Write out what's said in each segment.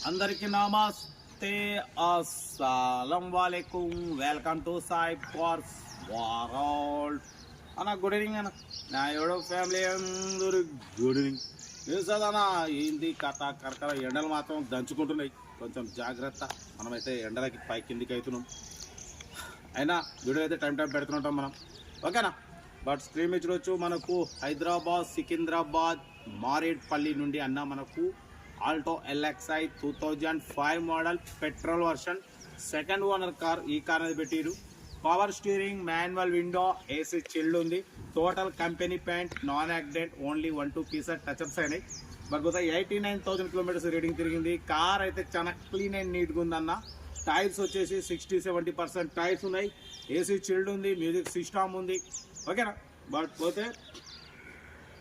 అందరికీ నమస్తే, అస్సలం వాలేకుం. Welcome to Sai Cars World అన్న. గుడ్ ఈవినింగ్ అన్న. నా ఎవడో ఫ్యామిలీ అందరూ గుడ్ ఈవినింగ్. అన్న ఏంటి కథ కరకర ఎండలు మాత్రం దంచుకుంటున్నాయి. కొంచెం జాగ్రత్త. మనమైతే ఎండలకి పై కిందికి అవుతున్నాం. అయినా వీడియో అయితే టైం పెడుతుంటాం మనం, ఓకేనా. బట్ స్క్రీన్ మీద చూడొచ్చు, మనకు హైదరాబాద్ సికింద్రాబాద్ మారేడ్పల్లి నుండి అన్న మనకు Alto LXi 2005 model petrol version second owner car. ఈ కార్ అనేది పెట్టిరు. Power steering, manual window, AC chilled ఉంది. Total company paint, non accident, only 1-2 pieces touch ups అయినాయి. బట్ 89,000 కిలోమీటర్స్ రీడింగ్ తిరిగింది. కార్ అయితే చాలా క్లీన్ అండ్ నీట్గా ఉందన్న. టైర్స్ వచ్చేసి 60-70% టైర్స్ ఉన్నాయి. ఏసీ చిల్డ్ ఉంది, మ్యూజిక్ సిస్టమ్ ఉంది, ఓకేనా. బట్ పోతే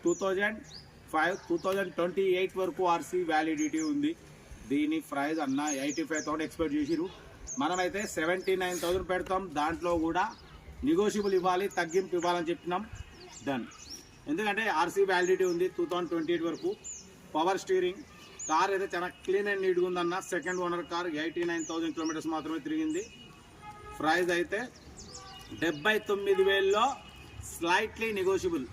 2028 వరకు ఆర్సీ వ్యాలిడిటీ ఉంది. దీని ప్రైస్ అన్న 85,000 ఎక్స్పెక్ట్ చేసిరు. మనమైతే 79,000 పెడతాం. దాంట్లో కూడా నెగోషియబుల్ ఇవ్వాలి, తగ్గింపు ఇవ్వాలని చెప్పినాం. డన్. ఎందుకంటే ఆర్సీ వ్యాలిడిటీ ఉంది 2028 వరకు. పవర్ స్టీరింగ్, కార్ అయితే చాలా క్లీన్ అండ్ నీట్గా ఉందన్న. సెకండ్ ఓనర్ కార్, 89,000 కిలోమీటర్స్ మాత్రమే తిరిగింది. ప్రైస్ అయితే 79,000లో స్లైట్లీ నెగోషియబుల్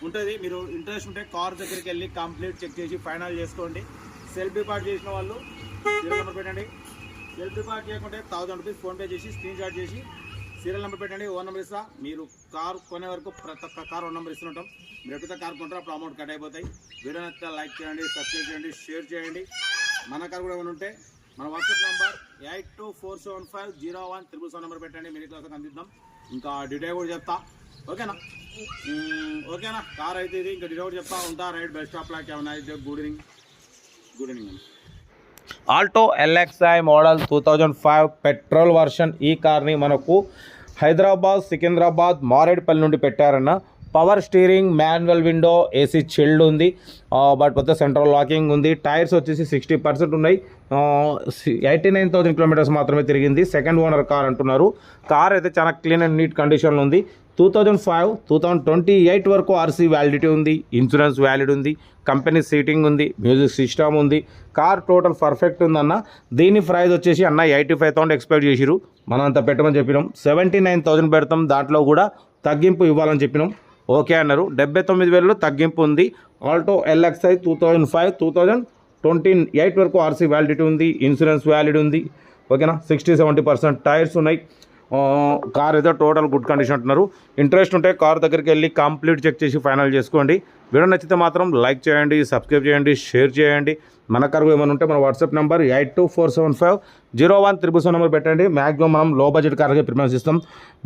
ఉంటుంది. మీరు ఇంట్రెస్ట్ ఉంటే కార్ దగ్గరికి వెళ్ళి కంప్లీట్ చెక్ చేసి ఫైనల్ చేసుకోండి. సెల్ఫీ పార్ట్ చేసిన వాళ్ళు సీరియల్ నెంబర్ పెట్టండి. సెల్ఫీ పార్ట్ చేయకుంటే 1000 రూపీస్ ఫోన్పే చేసి స్క్రీన్ షాట్ చేసి సీరియల్ నెంబర్ పెట్టండి. ఓన్ నెంబర్ ఇస్తా. మీరు కార్ కొనే వరకు ప్రతి ఒక్క కార్ ఓన్ నెంబర్ ఇస్తుంటాం. మీరు ఎప్పుడైతే కార్ కొంటారో అప్పుడు అమౌంట్ కట్ అయిపోతాయి. వీడియో నచ్చితే లైక్ చేయండి, సబ్స్క్రైబ్ చేయండి, షేర్ చేయండి. మన కార్ కూడా ఏమైనా ఉంటే మన వాట్సాప్ నెంబర్ 8247501777 నెంబర్ పెట్టండి. మీరు క్లాస్ అందిద్దాం. ఇంకా డీటెయిల్ కూడా చెప్తా, ఓకేనా. ఓకేనా. కార్ అయితే ఇది ఇంకా డీటెయిల్ చెప్తా ఉంటా. Right best of luck. ఏమన్నా అయితే good evening. Good evening. Alto LXi model 2005 petrol version. ఈ కార్ని మనకు హైదరాబాద్ సికింద్రాబాద్ మారేడ్పల్లి నుండి పెట్టారన్న. Power steering, manual window, AC chilled ఉంది. బట్ కొత్త సెంట్రల్ లాకింగ్ ఉంది. టైర్స్ వచ్చేసి 60% ఉన్నాయి. 89,000 కిలోమీటర్స్ మాత్రమే తిరిగింది. సెకండ్ ఓనర్ కార్ అంటున్నారు. కార్ అయితే చాలా క్లీన్ అండ్ నీట్ కండిషన్లో ఉంది. 2005-2028 వరకు ఆర్సీ వ్యాలిడిటీ ఉంది. ఇన్సూరెన్స్ వ్యాలిడ్ ఉంది. కంపెనీ సీటింగ్ ఉంది. మ్యూజిక్ సిస్టమ్ ఉంది. కార్ టోటల్ పర్ఫెక్ట్ ఉందన్న. దీని ప్రైస్ వచ్చేసి అన్న 85,000 ఎక్స్పెక్ట్ చేసిరు. మనం అంత పెట్టమని చెప్పినాం. 79,000 పెడతాం. దాంట్లో కూడా తగ్గింపు ఇవ్వాలని చెప్పినాం. ఓకే అన్నారు. 79,000లో తగ్గింపు ఉంది. ఆల్టో LXi 2005-2028 వరకు ఆర్సీ వ్యాలిడిటీ ఉంది. ఇన్సూరెన్స్ వ్యాలిడ్ ఉంది, ఓకేనా. 60-70% టైర్స్ ఉన్నాయి. కార్ అయితే టోటల్ గుడ్ కండిషన్ అంటున్నారు. ఇంట్రెస్ట్ ఉంటే కార్ దగ్గరికి వెళ్ళి కంప్లీట్ చెక్ చేసి ఫైనల్ చేసుకోండి. వీడియో నచ్చితే మాత్రం లైక్ చేయండి, సబ్స్క్రైబ్ చేయండి, షేర్ చేయండి. మన కార్ ఏమైనా ఉంటే మన వాట్సాప్ నెంబర్ 8247501777 నెంబర్ పెట్టండి. మ్యాక్సిమం మనం లో బడ్జెట్ కార్లకే ప్రిఫరెన్స్ ఇస్తాం.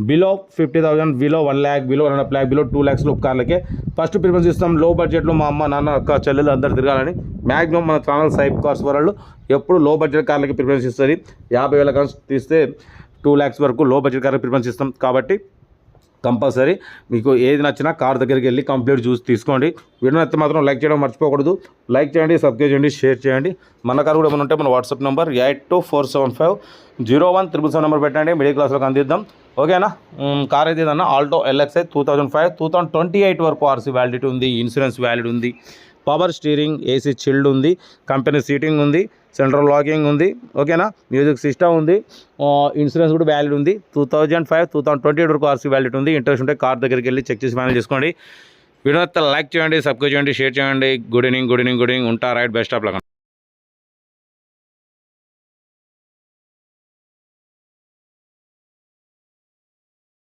Below 50,000, below 1 lakh, below 1.5 lakh, below 2 lakhs లోపు కార్లకే ఫస్ట్ ప్రిఫరెన్స్ ఇస్తాం. లో బడ్జెట్లో మా అమ్మ నాన్న అక్క చెల్లెలు అందరు తిరగాలని మ్యాక్సిమం మన ఛానల్ సాయి కార్స్ వాళ్ళు ఎప్పుడు లో బడ్జెట్ కార్లకి ప్రిఫరెన్స్ ఇస్తుంది. 50,000 కార్స్ తీస్తే 2 lakhs వరకు లో బడ్జెట్ కార్కి ప్రిఫరెన్స్ ఇస్తాం. కాబట్టి కంపల్సరీ మీకు ఏది నచ్చినా కార్ దగ్గరికి వెళ్ళి కంప్లీట్ చూసి తీసుకోండి. వీడియో నచ్చితే మాత్రం లైక్ చేయడం మర్చిపోకూడదు. లైక్ చేయండి, సబ్స్క్రైబ్ చేయండి, షేర్ చేయండి. మన కార్ కూడా ఏమైనా ఉంటే మన వాట్సాప్ నెంబర్ 8247501777 నెంబర్ పెట్టండి. మిడిల్ క్లాస్లోకి అందిద్దాం, ఓకేనా. కార్ అయితే ఏదన్నా ఆల్టో LXi 2005-2028 వరకు ఆర్సీ వ్యాలిడిటీ ఉంది. ఇన్సూరెన్స్ వ్యాలిడ్ ఉంది. పవర్ స్టీరింగ్, ఏసీ చిల్డ్ ఉంది. కంపెనీ సీటింగ్ ఉంది. సెంట్రల్ లాకింగ్ ఉంది, ఓకేనా. మ్యూజిక్ సిస్టమ్ ఉంది. ఇన్సూరెన్స్ కూడా వ్యాలిడ్ ఉంది. 2005-2028 వరకు ఆర్సీ వ్యాలిడ్ ఉంది. ఇంట్రెస్ట్ ఉంటే కార్ దగ్గరికి వెళ్ళి చెక్ చేసి ఫైనల్ చేసుకోండి. వీడియో లైక్ చేయండి, సబ్స్క్రైబ్ చేయండి, షేర్ చేయండి. Good evening. ఉంటా. Right best of luck.